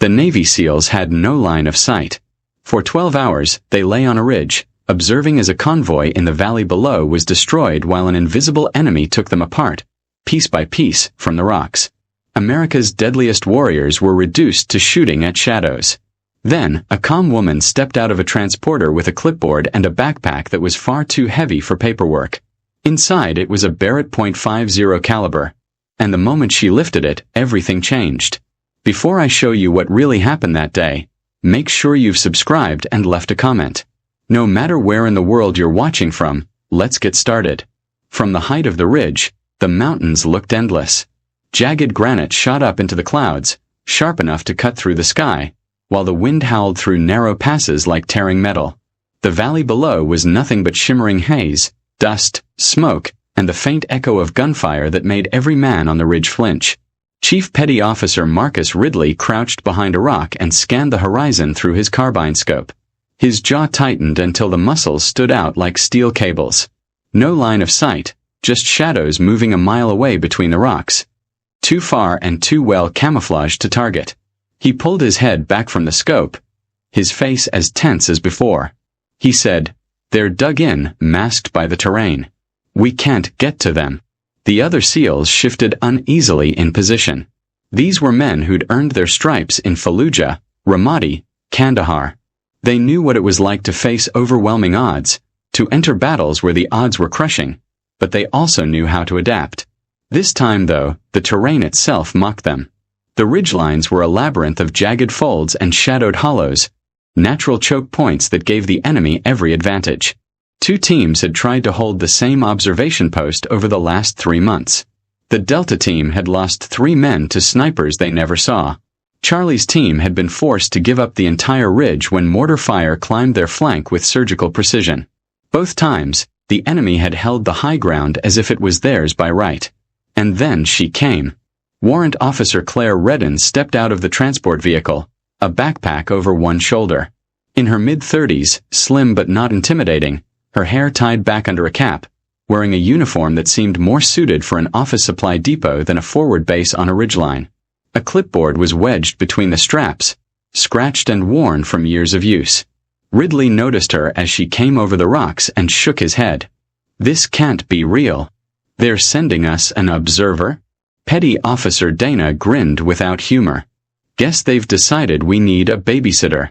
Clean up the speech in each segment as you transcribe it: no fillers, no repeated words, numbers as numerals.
The Navy SEALs had no line of sight. For 12 hours, they lay on a ridge, observing as a convoy in the valley below was destroyed while an invisible enemy took them apart, piece by piece, from the rocks. America's deadliest warriors were reduced to shooting at shadows. Then, a calm woman stepped out of a transporter with a clipboard and a backpack that was far too heavy for paperwork. Inside it was a Barrett .50 caliber. And the moment she lifted it, everything changed. Before I show you what really happened that day, make sure you've subscribed and left a comment. No matter where in the world you're watching from, let's get started. From the height of the ridge, the mountains looked endless. Jagged granite shot up into the clouds, sharp enough to cut through the sky, while the wind howled through narrow passes like tearing metal. The valley below was nothing but shimmering haze, dust, smoke, and the faint echo of gunfire that made every man on the ridge flinch. Chief Petty Officer Marcus Ridley crouched behind a rock and scanned the horizon through his carbine scope. His jaw tightened until the muscles stood out like steel cables. No line of sight, just shadows moving a mile away between the rocks. Too far and too well camouflaged to target. He pulled his head back from the scope, his face as tense as before. He said, "They're dug in, masked by the terrain. We can't get to them." The other SEALs shifted uneasily in position. These were men who'd earned their stripes in Fallujah, Ramadi, Kandahar. They knew what it was like to face overwhelming odds, to enter battles where the odds were crushing, but they also knew how to adapt. This time, though, the terrain itself mocked them. The ridgelines were a labyrinth of jagged folds and shadowed hollows, natural choke points that gave the enemy every advantage. Two teams had tried to hold the same observation post over the last 3 months. The Delta team had lost 3 men to snipers they never saw. Charlie's team had been forced to give up the entire ridge when mortar fire climbed their flank with surgical precision. Both times, the enemy had held the high ground as if it was theirs by right. And then she came. Warrant Officer Claire Redden stepped out of the transport vehicle, a backpack over one shoulder. In her mid-30s, slim but not intimidating, her hair tied back under a cap, wearing a uniform that seemed more suited for an office supply depot than a forward base on a ridgeline. A clipboard was wedged between the straps, scratched and worn from years of use. Ridley noticed her as she came over the rocks and shook his head. "This can't be real. They're sending us an observer?" Petty Officer Dana grinned without humor. "Guess they've decided we need a babysitter."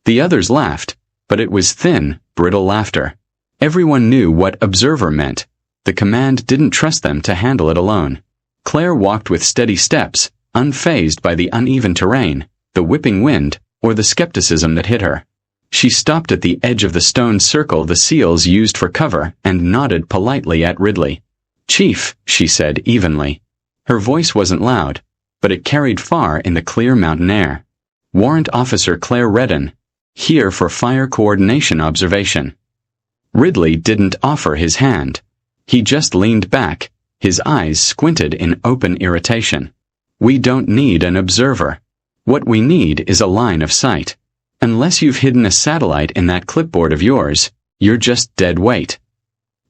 The others laughed, but it was thin, brittle laughter. Everyone knew what observer meant. The command didn't trust them to handle it alone. Claire walked with steady steps, unfazed by the uneven terrain, the whipping wind, or the skepticism that hit her. She stopped at the edge of the stone circle the SEALs used for cover and nodded politely at Ridley. "Chief," she said evenly. Her voice wasn't loud, but it carried far in the clear mountain air. "Warrant Officer Claire Redden, here for fire coordination observation." Ridley didn't offer his hand. He just leaned back, his eyes squinted in open irritation. "We don't need an observer. What we need is a line of sight. Unless you've hidden a satellite in that clipboard of yours, you're just dead weight."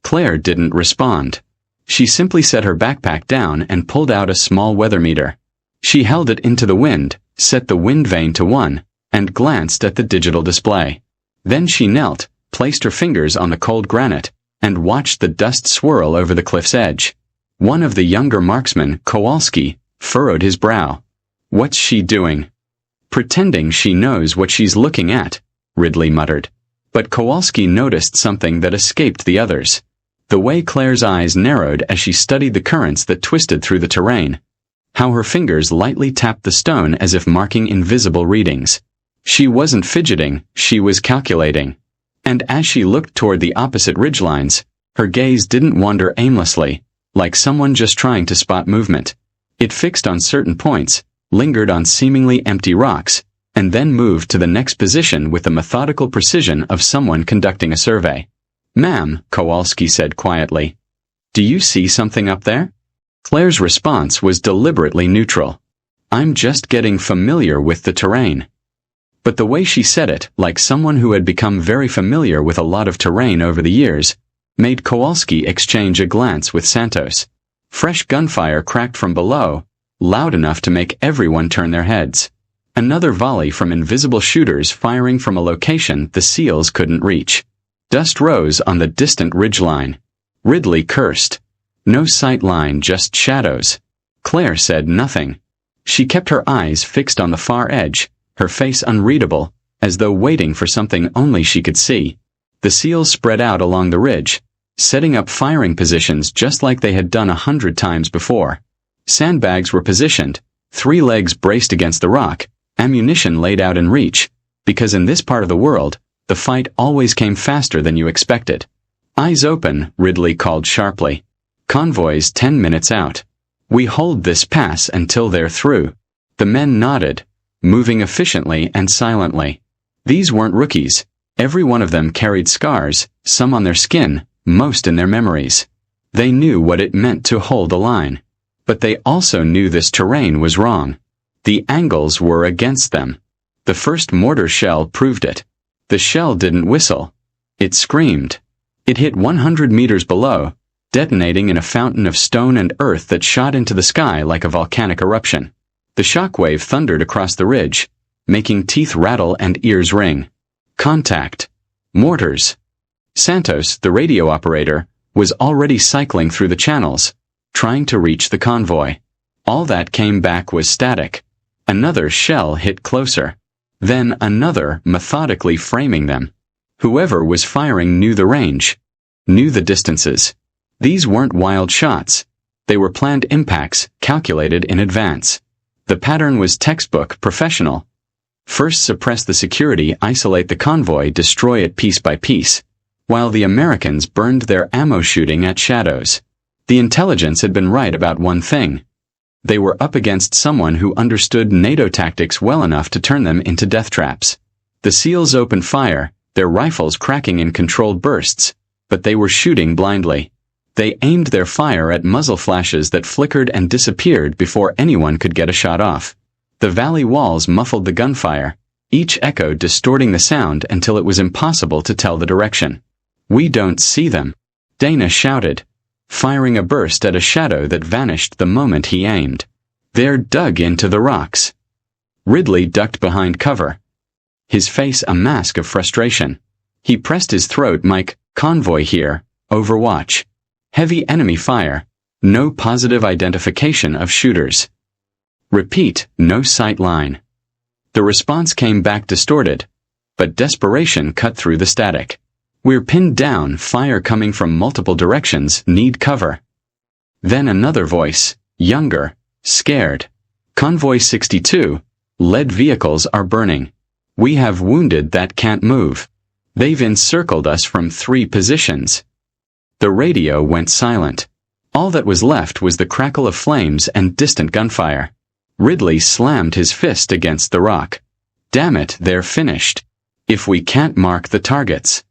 Claire didn't respond. She simply set her backpack down and pulled out a small weather meter. She held it into the wind, set the wind vane to 1, and glanced at the digital display. Then she knelt, placed her fingers on the cold granite, and watched the dust swirl over the cliff's edge. One of the younger marksmen, Kowalski, furrowed his brow. "What's she doing?" "Pretending she knows what she's looking at," Ridley muttered. But Kowalski noticed something that escaped the others. The way Claire's eyes narrowed as she studied the currents that twisted through the terrain. How her fingers lightly tapped the stone as if marking invisible readings. She wasn't fidgeting, she was calculating. And as she looked toward the opposite ridgelines, her gaze didn't wander aimlessly, like someone just trying to spot movement. It fixed on certain points, lingered on seemingly empty rocks, and then moved to the next position with the methodical precision of someone conducting a survey. "Ma'am," Kowalski said quietly, "do you see something up there?" Claire's response was deliberately neutral. "I'm just getting familiar with the terrain." But the way she said it, like someone who had become very familiar with a lot of terrain over the years, made Kowalski exchange a glance with Santos. Fresh gunfire cracked from below, loud enough to make everyone turn their heads. Another volley from invisible shooters firing from a location the SEALs couldn't reach. Dust rose on the distant ridgeline. Ridley cursed. No sight line, just shadows. Claire said nothing. She kept her eyes fixed on the far edge, her face unreadable, as though waiting for something only she could see. The SEALs spread out along the ridge, setting up firing positions just like they had done 100 times before. Sandbags were positioned, 3 legs braced against the rock, ammunition laid out in reach, because in this part of the world, the fight always came faster than you expected. Eyes open, Ridley called sharply. Convoys 10 minutes out. We hold this pass until they're through. The men nodded, moving efficiently and silently. These weren't rookies. Every one of them carried scars, some on their skin, most in their memories. They knew what it meant to hold a line. But they also knew this terrain was wrong. The angles were against them. The first mortar shell proved it. The shell didn't whistle. It screamed. It hit 100 meters below, detonating in a fountain of stone and earth that shot into the sky like a volcanic eruption. The shockwave thundered across the ridge, making teeth rattle and ears ring. Contact. Mortars. Santos, the radio operator, was already cycling through the channels, trying to reach the convoy. All that came back was static. Another shell hit closer. Then another, methodically framing them. Whoever was firing knew the range, knew the distances. These weren't wild shots. They were planned impacts, calculated in advance. The pattern was textbook, professional. First suppress the security, isolate the convoy, destroy it piece by piece. While the Americans burned their ammo shooting at shadows. The intelligence had been right about one thing. They were up against someone who understood NATO tactics well enough to turn them into death traps. The SEALs opened fire, their rifles cracking in controlled bursts, but they were shooting blindly. They aimed their fire at muzzle flashes that flickered and disappeared before anyone could get a shot off. The valley walls muffled the gunfire, each echo distorting the sound until it was impossible to tell the direction. "We don't see them," Dana shouted, firing a burst at a shadow that vanished the moment he aimed. "They're dug into the rocks." Ridley ducked behind cover, his face a mask of frustration. He pressed his throat mic, "Convoy here, Overwatch. Heavy enemy fire. No positive identification of shooters. Repeat, no sight line." The response came back distorted, but desperation cut through the static. "We're pinned down, fire coming from multiple directions, need cover." Then another voice, younger, scared. "Convoy 62, lead vehicles are burning. We have wounded that can't move. They've encircled us from 3 positions." The radio went silent. All that was left was the crackle of flames and distant gunfire. Ridley slammed his fist against the rock. "Damn it, they're finished. If we can't mark the targets."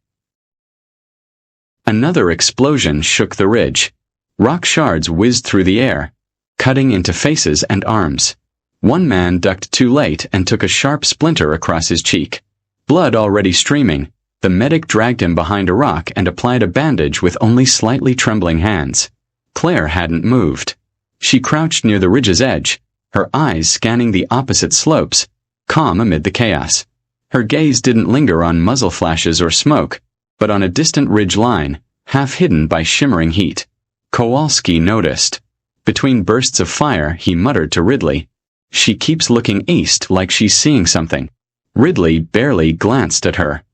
Another explosion shook the ridge. Rock shards whizzed through the air, cutting into faces and arms. One man ducked too late and took a sharp splinter across his cheek. Blood already streaming, the medic dragged him behind a rock and applied a bandage with only slightly trembling hands. Claire hadn't moved. She crouched near the ridge's edge, her eyes scanning the opposite slopes, calm amid the chaos. Her gaze didn't linger on muzzle flashes or smoke, but on a distant ridge line, half hidden by shimmering heat. Kowalski noticed. Between bursts of fire, he muttered to Ridley, "She keeps looking east like she's seeing something." Ridley barely glanced at her.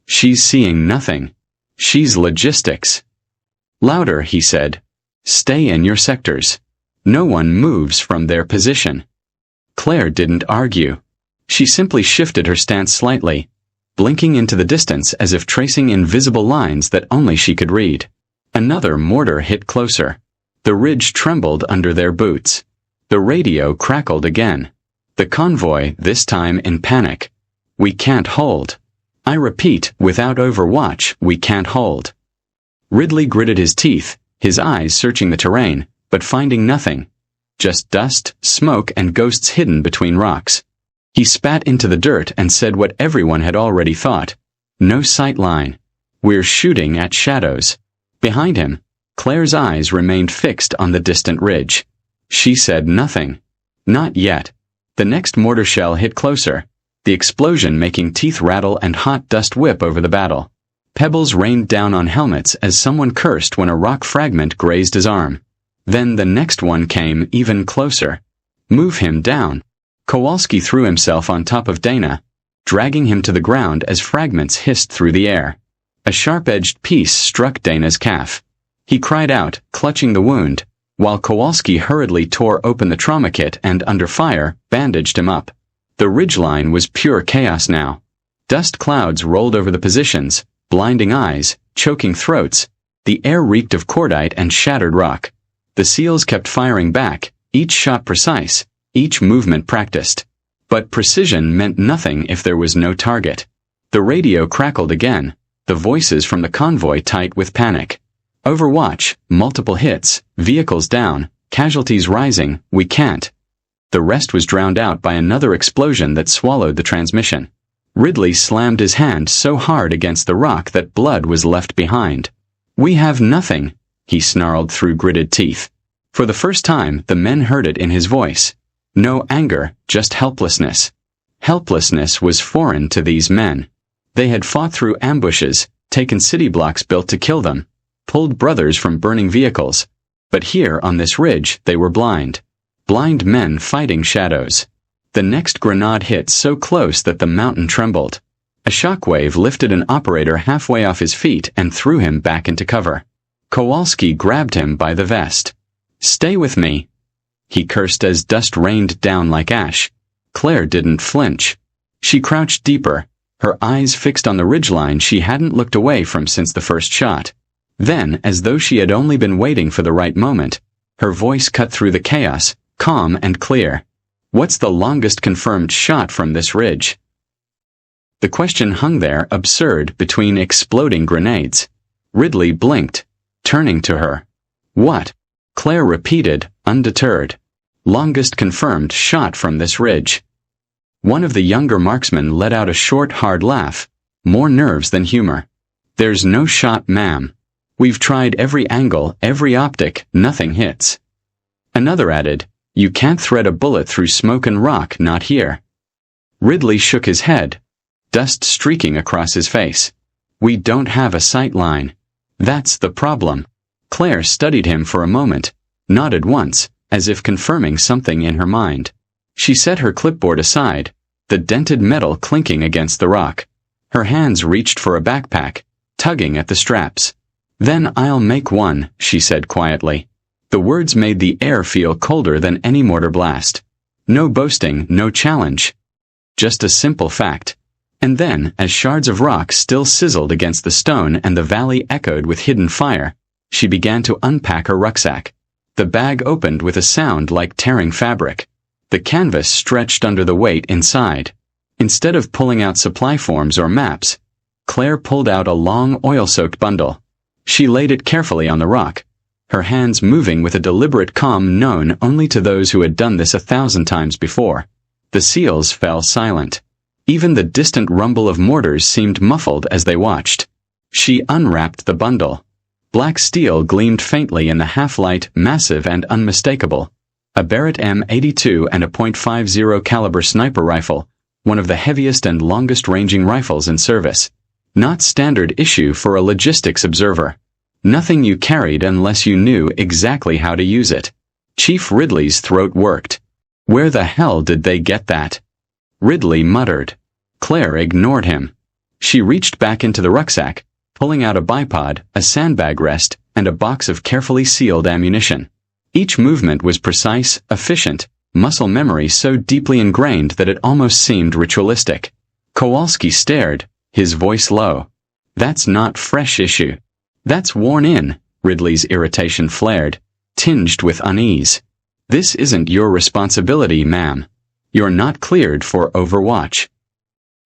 "She's seeing nothing. She's logistics." Louder, he said, "Stay in your sectors. No one moves from their position." Claire didn't argue. She simply shifted her stance slightly, blinking into the distance as if tracing invisible lines that only she could read. Another mortar hit closer. The ridge trembled under their boots. The radio crackled again. The convoy, this time in panic. "We can't hold. I repeat, without Overwatch, we can't hold." Ridley gritted his teeth, his eyes searching the terrain, but finding nothing. Just dust, smoke, and ghosts hidden between rocks. He spat into the dirt and said what everyone had already thought. "No sight line. We're shooting at shadows." Behind him, Claire's eyes remained fixed on the distant ridge. She said nothing. Not yet. The next mortar shell hit closer, the explosion making teeth rattle and hot dust whip over the battle. Pebbles rained down on helmets as someone cursed when a rock fragment grazed his arm. Then the next one came even closer. Move him down. Kowalski threw himself on top of Dana, dragging him to the ground as fragments hissed through the air. A sharp-edged piece struck Dana's calf. He cried out, clutching the wound, while Kowalski hurriedly tore open the trauma kit and, under fire, bandaged him up. The ridgeline was pure chaos now. Dust clouds rolled over the positions, blinding eyes, choking throats. The air reeked of cordite and shattered rock. The SEALs kept firing back, each shot precise, each movement practiced. But precision meant nothing if there was no target. The radio crackled again, the voices from the convoy tight with panic. Overwatch, multiple hits, vehicles down, casualties rising, we can't. The rest was drowned out by another explosion that swallowed the transmission. Ridley slammed his hand so hard against the rock that blood was left behind. We have nothing, he snarled through gritted teeth. For the first time, the men heard it in his voice. No anger, just helplessness. Helplessness was foreign to these men. They had fought through ambushes, taken city blocks built to kill them, pulled brothers from burning vehicles. But here on this ridge, they were blind. Blind men fighting shadows. The next grenade hit so close that the mountain trembled. A shockwave lifted an operator halfway off his feet and threw him back into cover. Kowalski grabbed him by the vest. Stay with me, he cursed as dust rained down like ash. Claire didn't flinch. She crouched deeper, her eyes fixed on the ridgeline she hadn't looked away from since the first shot. Then, as though she had only been waiting for the right moment, her voice cut through the chaos, calm and clear. What's the longest confirmed shot from this ridge? The question hung there, absurd, between exploding grenades. Ridley blinked, turning to her. What? Claire repeated, undeterred. Longest confirmed shot from this ridge. One of the younger marksmen let out a short, hard laugh, more nerves than humor. There's no shot, ma'am. We've tried every angle, every optic, nothing hits. Another added, you can't thread a bullet through smoke and rock, not here. Ridley shook his head, dust streaking across his face. We don't have a sight line. That's the problem. Claire studied him for a moment, nodded once, as if confirming something in her mind. She set her clipboard aside, the dented metal clinking against the rock. Her hands reached for a backpack, tugging at the straps. Then I'll make one, she said quietly. The words made the air feel colder than any mortar blast. No boasting, no challenge. Just a simple fact. And then, as shards of rock still sizzled against the stone and the valley echoed with hidden fire, she began to unpack her rucksack. The bag opened with a sound like tearing fabric. The canvas stretched under the weight inside. Instead of pulling out supply forms or maps, Claire pulled out a long oil-soaked bundle. She laid it carefully on the rock, her hands moving with a deliberate calm known only to those who had done this 1,000 times before. The SEALs fell silent. Even the distant rumble of mortars seemed muffled as they watched. She unwrapped the bundle. Black steel gleamed faintly in the half-light, massive and unmistakable. A Barrett M82 and a .50 caliber sniper rifle, one of the heaviest and longest-ranging rifles in service. Not standard issue for a logistics observer. Nothing you carried unless you knew exactly how to use it. Chief Ridley's throat worked. Where the hell did they get that? Ridley muttered. Claire ignored him. She reached back into the rucksack, pulling out a bipod, a sandbag rest, and a box of carefully sealed ammunition. Each movement was precise, efficient, muscle memory so deeply ingrained that it almost seemed ritualistic. Kowalski stared, his voice low. That's not fresh issue. That's worn in, Ridley's irritation flared, tinged with unease. This isn't your responsibility, ma'am. You're not cleared for Overwatch.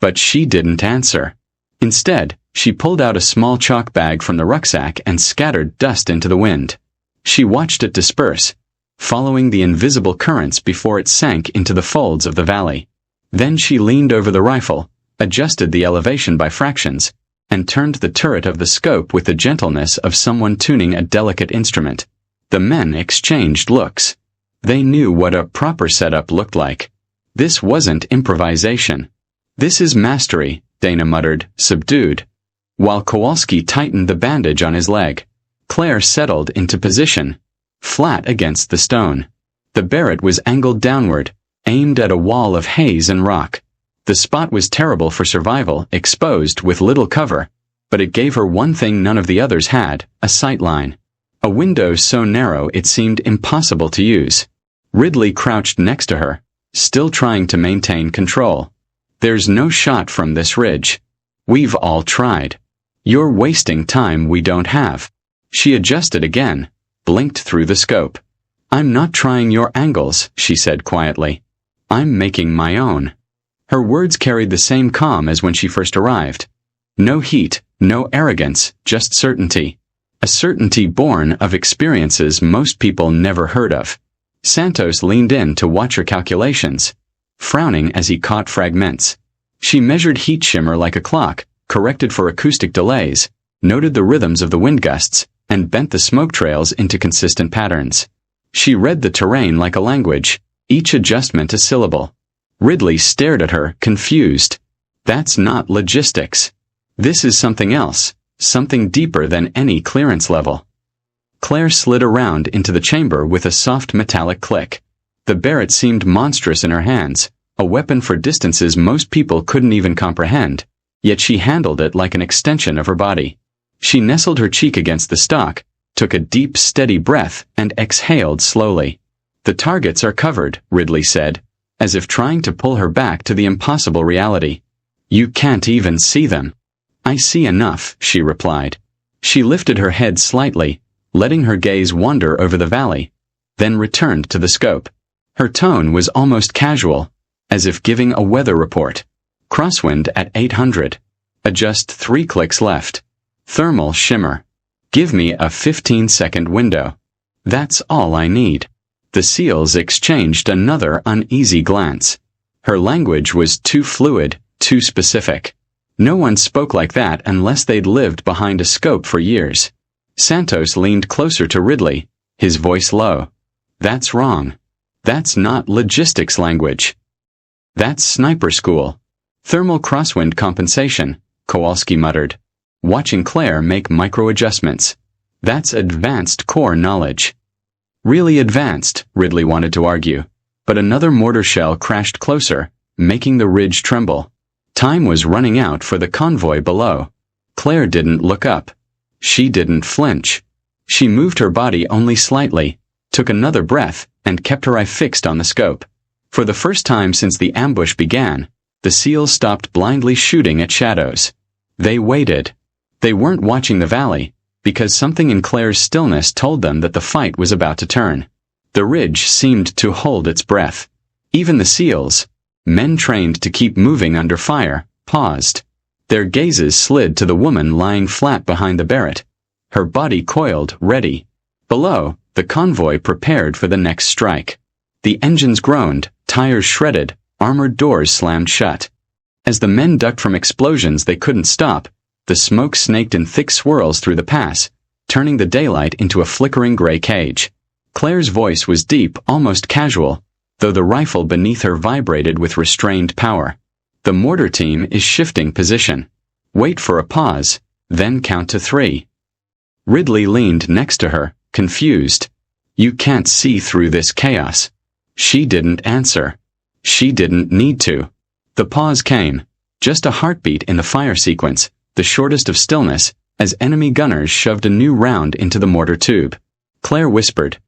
But she didn't answer. Instead, she pulled out a small chalk bag from the rucksack and scattered dust into the wind. She watched it disperse, following the invisible currents before it sank into the folds of the valley. Then she leaned over the rifle, adjusted the elevation by fractions, and turned the turret of the scope with the gentleness of someone tuning a delicate instrument. The men exchanged looks. They knew what a proper setup looked like. This wasn't improvisation. This is mastery, Dana muttered, subdued. While Kowalski tightened the bandage on his leg, Claire settled into position, flat against the stone. The Barrett was angled downward, aimed at a wall of haze and rock. The spot was terrible for survival, exposed with little cover, but it gave her one thing none of the others had, a sight line. A window so narrow it seemed impossible to use. Ridley crouched next to her, still trying to maintain control. There's no shot from this ridge. We've all tried. You're wasting time we don't have. She adjusted again, blinked through the scope. I'm not trying your angles, she said quietly. I'm making my own. Her words carried the same calm as when she first arrived. No heat, no arrogance, just certainty. A certainty born of experiences most people never heard of. Santos leaned in to watch her calculations, frowning as he caught fragments. She measured heat shimmer like a clock, corrected for acoustic delays, noted the rhythms of the wind gusts, and bent the smoke trails into consistent patterns. She read the terrain like a language, each adjustment a syllable. Ridley stared at her, confused. That's not logistics. This is something else, something deeper than any clearance level. Claire slid around into the chamber with a soft metallic click. The Barrett seemed monstrous in her hands, a weapon for distances most people couldn't even comprehend, yet she handled it like an extension of her body. She nestled her cheek against the stock, took a deep, steady breath, and exhaled slowly. The targets are covered, Ridley said, as if trying to pull her back to the impossible reality. You can't even see them. I see enough, she replied. She lifted her head slightly, letting her gaze wander over the valley, then returned to the scope. Her tone was almost casual, as if giving a weather report. Crosswind at 800. Just 3 clicks left. Thermal shimmer. Give me a 15-second window. That's all I need. The SEALs exchanged another uneasy glance. Her language was too fluid, too specific. No one spoke like that unless they'd lived behind a scope for years. Santos leaned closer to Ridley, his voice low. That's wrong. That's not logistics language. That's sniper school. Thermal crosswind compensation, Kowalski muttered, watching Claire make micro-adjustments. That's advanced core knowledge. Really advanced, Ridley wanted to argue, but another mortar shell crashed closer, making the ridge tremble. Time was running out for the convoy below. Claire didn't look up. She didn't flinch. She moved her body only slightly, took another breath, and kept her eye fixed on the scope. For the first time since the ambush began, the SEALs stopped blindly shooting at shadows. They waited. They weren't watching the valley, because something in Claire's stillness told them that the fight was about to turn. The ridge seemed to hold its breath. Even the SEALs, men trained to keep moving under fire, paused. Their gazes slid to the woman lying flat behind the Barrett. Her body coiled, ready. Below, the convoy prepared for the next strike. The engines groaned, tires shredded, armored doors slammed shut. As the men ducked from explosions they couldn't stop, the smoke snaked in thick swirls through the pass, turning the daylight into a flickering gray cage. Claire's voice was deep, almost casual, though the rifle beneath her vibrated with restrained power. The mortar team is shifting position. Wait for a pause, then count to 3. Ridley leaned next to her, confused. You can't see through this chaos. She didn't answer. She didn't need to. The pause came, just a heartbeat in the fire sequence, the shortest of stillness, as enemy gunners shoved a new round into the mortar tube. Claire whispered,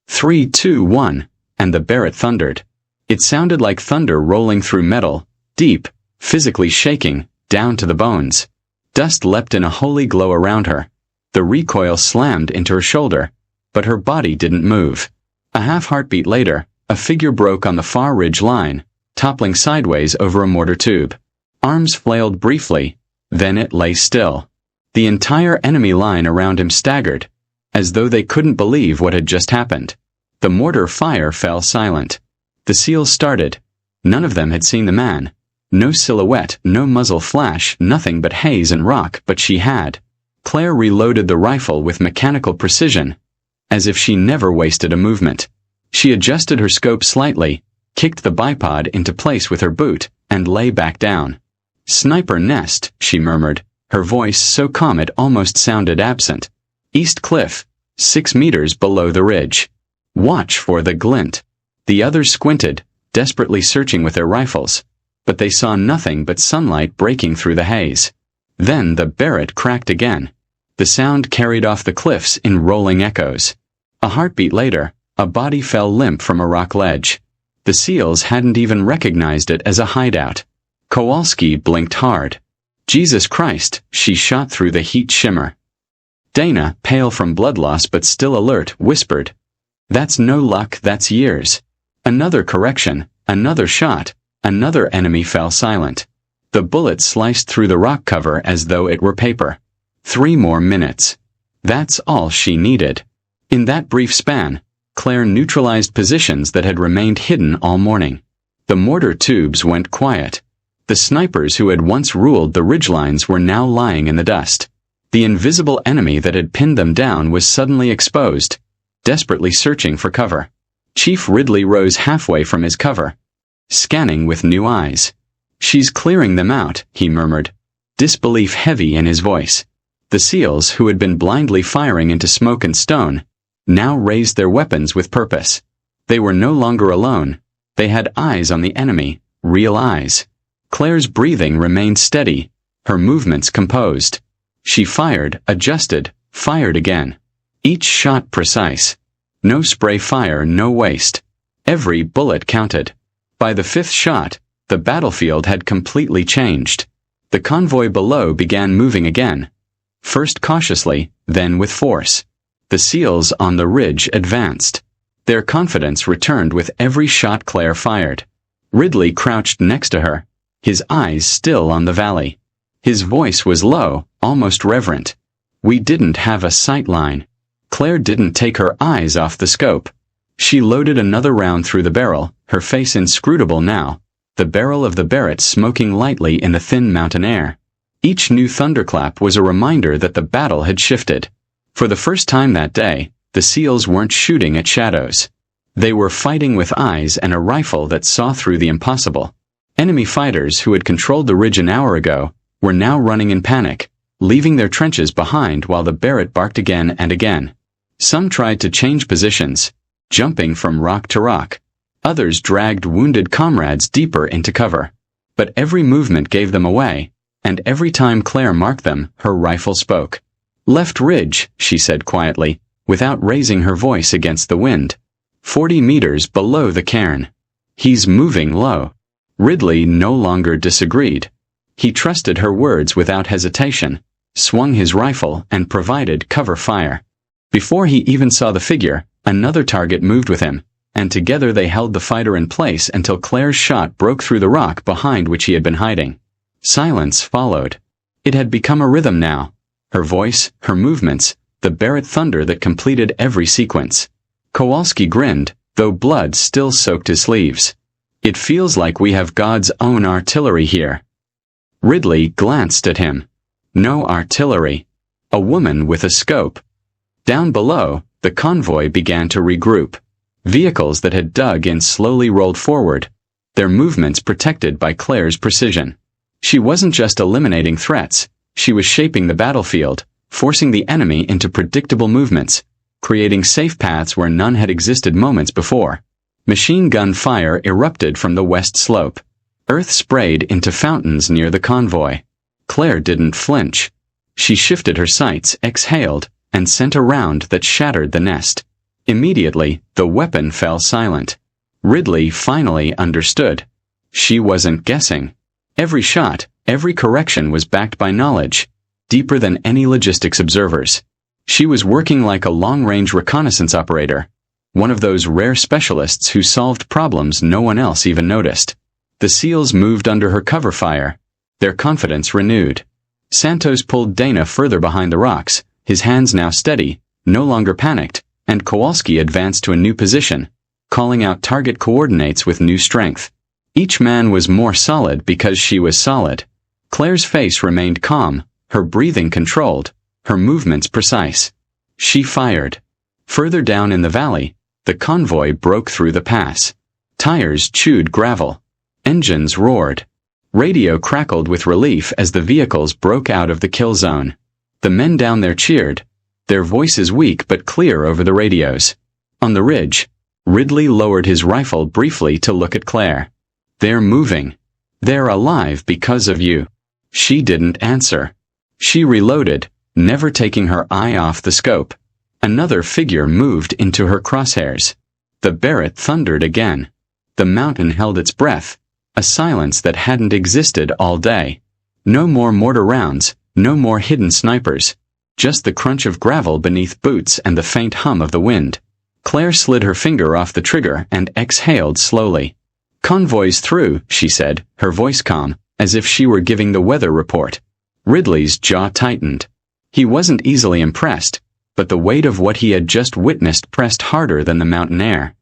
3, 2, 1, and the Barrett thundered. It sounded like thunder rolling through metal, deep, physically shaking, down to the bones. Dust leapt in a holy glow around her. The recoil slammed into her shoulder, but her body didn't move. A half heartbeat later, a figure broke on the far ridge line, toppling sideways over a mortar tube. Arms flailed briefly, then it lay still. The entire enemy line around him staggered, as though they couldn't believe what had just happened. The mortar fire fell silent. The SEALs started. None of them had seen the man. No silhouette, no muzzle flash, nothing but haze and rock, but she had. Claire reloaded the rifle with mechanical precision, as if she never wasted a movement. She adjusted her scope slightly, kicked the bipod into place with her boot, and lay back down. "Sniper nest," she murmured, her voice so calm it almost sounded absent. "East cliff, 6 meters below the ridge. Watch for the glint." The others squinted, desperately searching with their rifles, but they saw nothing but sunlight breaking through the haze. Then the Barrett cracked again. The sound carried off the cliffs in rolling echoes. A heartbeat later, a body fell limp from a rock ledge. The SEALs hadn't even recognized it as a hideout. Kowalski blinked hard. "Jesus Christ," she shot through the heat shimmer. Dana, pale from blood loss but still alert, whispered, "That's no luck, that's years." Another correction, another shot, another enemy fell silent. The bullet sliced through the rock cover as though it were paper. 3 more minutes. That's all she needed. In that brief span, Claire neutralized positions that had remained hidden all morning. The mortar tubes went quiet. The snipers who had once ruled the ridgelines were now lying in the dust. The invisible enemy that had pinned them down was suddenly exposed, desperately searching for cover. Chief Ridley rose halfway from his cover, scanning with new eyes. "She's clearing them out," he murmured, disbelief heavy in his voice. The SEALs, who had been blindly firing into smoke and stone, now raised their weapons with purpose. They were no longer alone. They had eyes on the enemy, real eyes. Claire's breathing remained steady, her movements composed. She fired, adjusted, fired again. Each shot precise. No spray fire, no waste. Every bullet counted. By the 5th shot, the battlefield had completely changed. The convoy below began moving again. First cautiously, then with force. The SEALs on the ridge advanced. Their confidence returned with every shot Claire fired. Ridley crouched next to her, his eyes still on the valley. His voice was low, almost reverent. "We didn't have a sight line." Claire didn't take her eyes off the scope. She loaded another round through the barrel, her face inscrutable now, the barrel of the Barrett smoking lightly in the thin mountain air. Each new thunderclap was a reminder that the battle had shifted. For the first time that day, the SEALs weren't shooting at shadows. They were fighting with eyes and a rifle that saw through the impossible. Enemy fighters who had controlled the ridge an hour ago were now running in panic, leaving their trenches behind while the Barrett barked again and again. Some tried to change positions, jumping from rock to rock. Others dragged wounded comrades deeper into cover. But every movement gave them away, and every time Claire marked them, her rifle spoke. "Left ridge," she said quietly, without raising her voice against the wind. 40 meters below the cairn. He's moving low. Ridley no longer disagreed. He trusted her words without hesitation, swung his rifle, and provided cover fire. Before he even saw the figure, another target moved with him, and together they held the fighter in place until Claire's shot broke through the rock behind which he had been hiding. Silence followed. It had become a rhythm now. Her voice, her movements, the Barrett thunder that completed every sequence. Kowalski grinned, though blood still soaked his sleeves. "It feels like we have God's own artillery here." Ridley glanced at him. No artillery. A woman with a scope. Down below, the convoy began to regroup. Vehicles that had dug in slowly rolled forward, their movements protected by Claire's precision. She wasn't just eliminating threats, she was shaping the battlefield, forcing the enemy into predictable movements, creating safe paths where none had existed moments before. Machine gun fire erupted from the west slope. Earth sprayed into fountains near the convoy. Claire didn't flinch. She shifted her sights, exhaled, and sent a round that shattered the nest. Immediately, the weapon fell silent. Ridley finally understood. She wasn't guessing. Every shot, every correction was backed by knowledge, deeper than any logistics observers. She was working like a long-range reconnaissance operator, one of those rare specialists who solved problems no one else even noticed. The SEALs moved under her cover fire, their confidence renewed. Santos pulled Dana further behind the rocks, his hands now steady, no longer panicked, and Kowalski advanced to a new position, calling out target coordinates with new strength. Each man was more solid because she was solid. Claire's face remained calm, her breathing controlled, her movements precise. She fired. Further down in the valley, the convoy broke through the pass. Tires chewed gravel. Engines roared. Radio crackled with relief as the vehicles broke out of the kill zone. The men down there cheered, their voices weak but clear over the radios. On the ridge, Ridley lowered his rifle briefly to look at Claire. "They're moving. They're alive because of you." She didn't answer. She reloaded, never taking her eye off the scope. Another figure moved into her crosshairs. The Barrett thundered again. The mountain held its breath, a silence that hadn't existed all day. No more mortar rounds, no more hidden snipers. Just the crunch of gravel beneath boots and the faint hum of the wind. Claire slid her finger off the trigger and exhaled slowly. "Convoys through," she said, her voice calm, as if she were giving the weather report. Ridley's jaw tightened. He wasn't easily impressed, but the weight of what he had just witnessed pressed harder than the mountain air.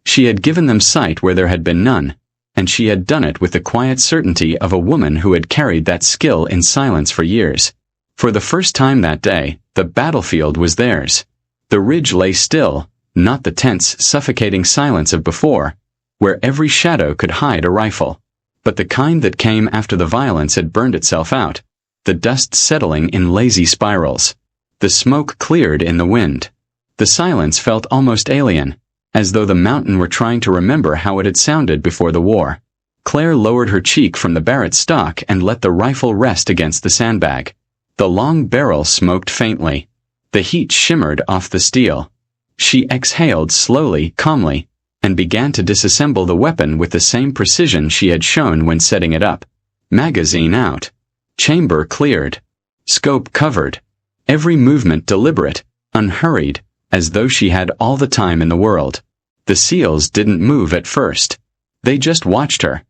She had given them sight where there had been none, and she had done it with the quiet certainty of a woman who had carried that skill in silence for years. For the first time that day, the battlefield was theirs. The ridge lay still, not the tense, suffocating silence of before, where every shadow could hide a rifle, but the kind that came after the violence had burned itself out, the dust settling in lazy spirals. The smoke cleared in the wind. The silence felt almost alien, as though the mountain were trying to remember how it had sounded before the war. Claire lowered her cheek from the Barrett stock and let the rifle rest against the sandbag. The long barrel smoked faintly. The heat shimmered off the steel. She exhaled slowly, calmly, and began to disassemble the weapon with the same precision she had shown when setting it up. Magazine out. Chamber cleared. Scope covered. Every movement deliberate, unhurried, as though she had all the time in the world. The SEALs didn't move at first. They just watched her.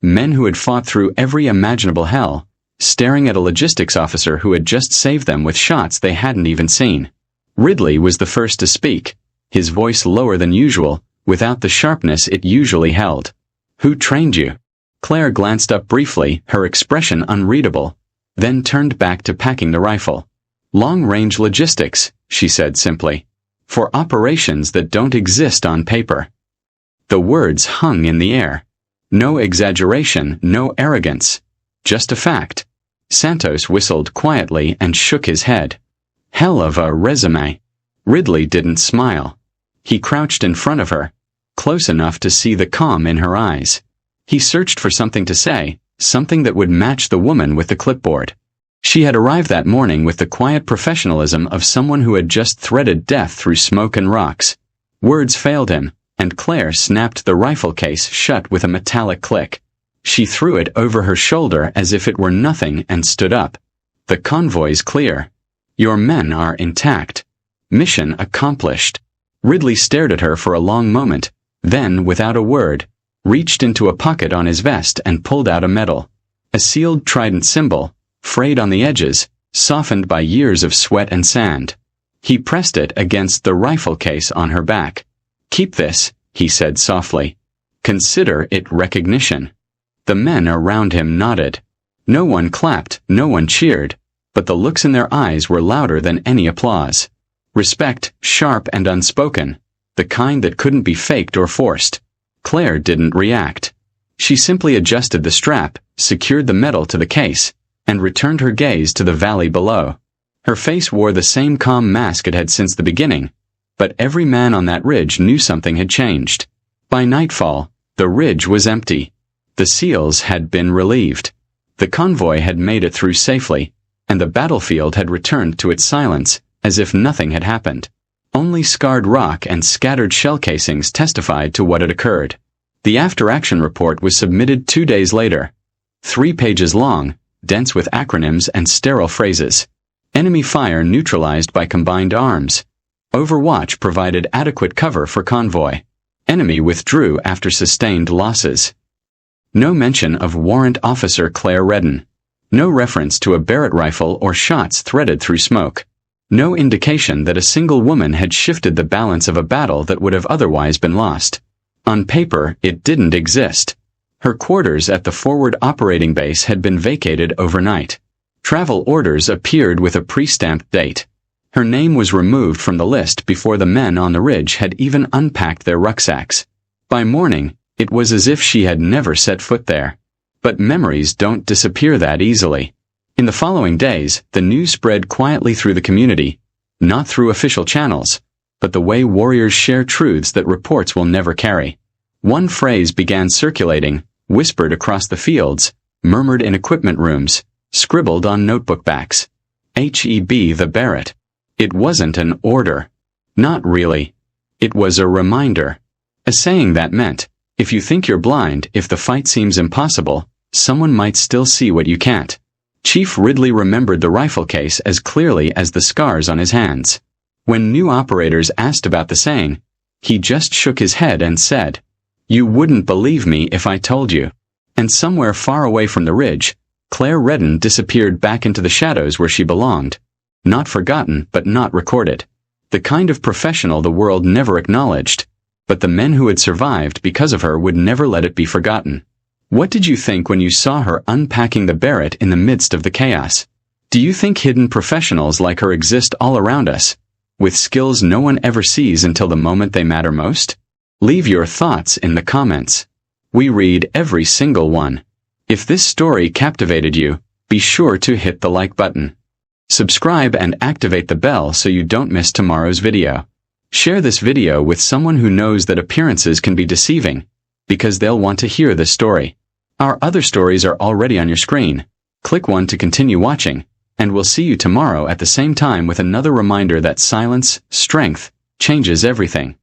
Men who had fought through every imaginable hell, staring at a logistics officer who had just saved them with shots they hadn't even seen. Ridley was the first to speak, his voice lower than usual, without the sharpness it usually held. "Who trained you?" Claire glanced up briefly, her expression unreadable, then turned back to packing the rifle. "Long-range logistics," she said simply. "For operations that don't exist on paper." The words hung in the air. No exaggeration, no arrogance. Just a fact. Santos whistled quietly and shook his head. "Hell of a resume." Ridley didn't smile. He crouched in front of her, close enough to see the calm in her eyes. He searched for something to say, something that would match the woman with the clipboard. She had arrived that morning with the quiet professionalism of someone who had just threaded death through smoke and rocks. Words failed him, and Claire snapped the rifle case shut with a metallic click. She threw it over her shoulder as if it were nothing and stood up. "The convoy's clear. Your men are intact. Mission accomplished." Ridley stared at her for a long moment, then, without a word, reached into a pocket on his vest and pulled out a medal. A sealed trident symbol, frayed on the edges, softened by years of sweat and sand. He pressed it against the rifle case on her back. "Keep this," he said softly. "Consider it recognition." The men around him nodded. No one clapped, no one cheered, but the looks in their eyes were louder than any applause. Respect, sharp and unspoken, the kind that couldn't be faked or forced. Claire didn't react. She simply adjusted the strap, secured the medal to the case, and returned her gaze to the valley below. Her face wore the same calm mask it had since the beginning, but every man on that ridge knew something had changed. By nightfall, the ridge was empty. The SEALs had been relieved. The convoy had made it through safely, and the battlefield had returned to its silence, as if nothing had happened. Only scarred rock and scattered shell casings testified to what had occurred. The after-action report was submitted 2 days later. 3 pages long, dense with acronyms and sterile phrases. Enemy fire neutralized by combined arms. Overwatch provided adequate cover for convoy. Enemy withdrew after sustained losses. No mention of Warrant Officer Claire Redden. No reference to a Barrett rifle or shots threaded through smoke. No indication that a single woman had shifted the balance of a battle that would have otherwise been lost. On paper, it didn't exist. Her quarters at the forward operating base had been vacated overnight. Travel orders appeared with a pre-stamped date. Her name was removed from the list before the men on the ridge had even unpacked their rucksacks. By morning, It was as if she had never set foot there. But memories don't disappear that easily. In the following days, the news spread quietly through the community, not through official channels, but the way warriors share truths that reports will never carry. One phrase began circulating, whispered across the fields, murmured in equipment rooms, scribbled on notebook backs. HEB the Barrett. It wasn't an order. Not really. It was a reminder. A saying that meant, if you think you're blind, if the fight seems impossible, someone might still see what you can't. Chief Ridley remembered the rifle case as clearly as the scars on his hands. When new operators asked about the saying, he just shook his head and said, "You wouldn't believe me if I told you." And somewhere far away from the ridge, Claire Redden disappeared back into the shadows where she belonged. Not forgotten, but not recorded. The kind of professional the world never acknowledged, but the men who had survived because of her would never let it be forgotten. What did you think when you saw her unpacking the Barrett in the midst of the chaos? Do you think hidden professionals like her exist all around us, with skills no one ever sees until the moment they matter most? Leave your thoughts in the comments. We read every single one. If this story captivated you, be sure to hit the like button. Subscribe and activate the bell so you don't miss tomorrow's video. Share this video with someone who knows that appearances can be deceiving, because they'll want to hear this story. Our other stories are already on your screen. Click one to continue watching, and we'll see you tomorrow at the same time with another reminder that silence, strength, changes everything.